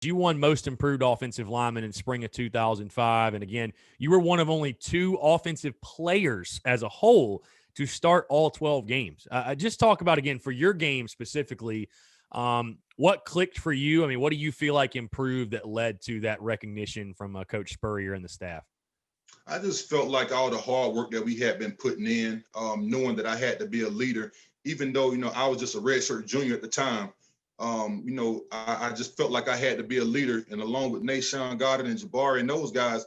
You won most improved offensive lineman in spring of 2005. And again, you were one of only 2 offensive players as a whole to start all 12 games. Just talk about, again, for your game specifically, what clicked for you? I mean, what do you feel like improved that led to that recognition from Coach Spurrier and the staff? I just felt like all the hard work that we had been putting in, knowing that I had to be a leader, even though, I was just a redshirt junior at the time. I just felt like I had to be a leader. And along with Nashawn Goddard and Jabari and those guys,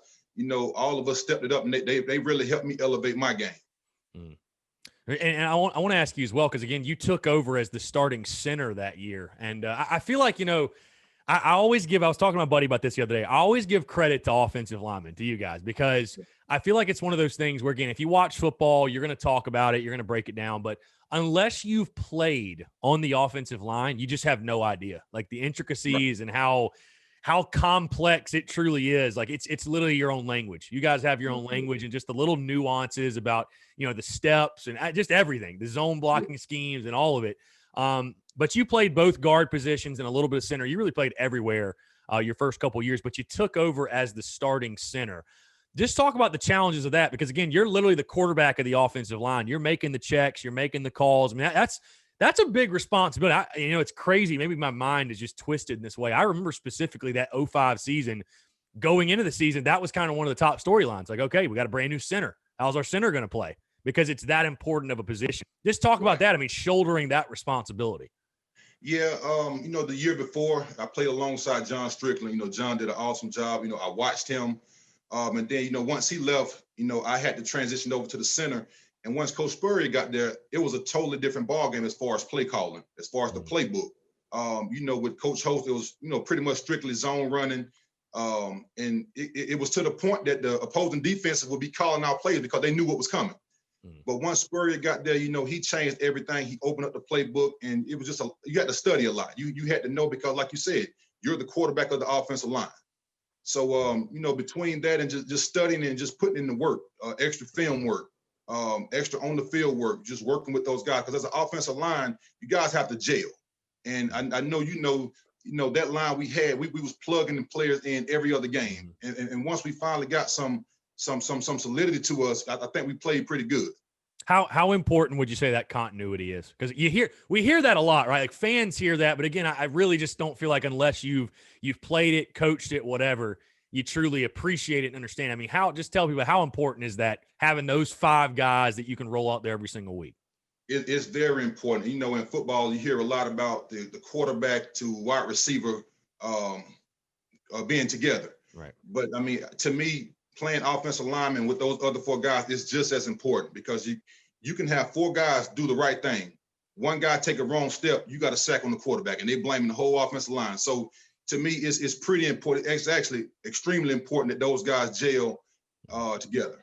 all of us stepped it up, and they really helped me elevate my game. Mm. And I want to ask you as well, because, again, you took over as the starting center that year. And I feel like, I always give – I was talking to my buddy about this the other day. I always give credit to offensive linemen, to you guys, because I feel like it's one of those things where, again, if you watch football, you're going to talk about it, you're going to break it down. But unless you've played on the offensive line, you just have no idea, like the intricacies and how complex it truly is. Like it's literally your own language. You guys have your own language, and just the little nuances about, the steps and just everything, the zone blocking schemes and all of it. But you played both guard positions and a little bit of center. You really played everywhere your first couple of years, but you took over as the starting center. Just talk about the challenges of that, because, again, you're literally the quarterback of the offensive line. You're making the checks. You're making the calls. I mean, that's a big responsibility. It's crazy. Maybe my mind is just twisted in this way. I remember specifically that 05 season. Going into the season, that was kind of one of the top storylines. Like, okay, we got a brand new center. How's our center going to play? Because it's that important of a position. Just talk about that. I mean, shouldering that responsibility. Yeah, the year before, I played alongside John Strickland. John did an awesome job. I watched him. And then, once he left, I had to transition over to the center. And once Coach Spurrier got there, it was a totally different ballgame as far as play calling, as far as the playbook. With Coach Host, it was, pretty much strictly zone running. And it was to the point that the opposing defenses would be calling out plays because they knew what was coming. But once Spurrier got there, he changed everything. He opened up the playbook, and it was just you had to study a lot. You had to know, because, like you said, you're the quarterback of the offensive line. So, between that and just studying and just putting in the work, extra film work, extra on the field work, just working with those guys. Because as an offensive line, you guys have to gel. And I know that line we had, we was plugging the players in every other game. And once we finally got some solidity to us, I think we played pretty good. How important would you say that continuity is? Because we hear that a lot, right? Like, fans hear that, but again, I really just don't feel like, unless you've played it, coached it, whatever, you truly appreciate it and understand. I mean, just tell people, how important is that, having those 5 guys that you can roll out there every single week? It's very important. In football, you hear a lot about the quarterback to wide receiver being together. Right. But I mean, to me, playing offensive lineman with those other 4 guys is just as important, because you can have 4 guys do the right thing. One guy take a wrong step, you got a sack on the quarterback, and they blaming the whole offensive line. So to me, it's pretty important. It's actually extremely important that those guys gel together.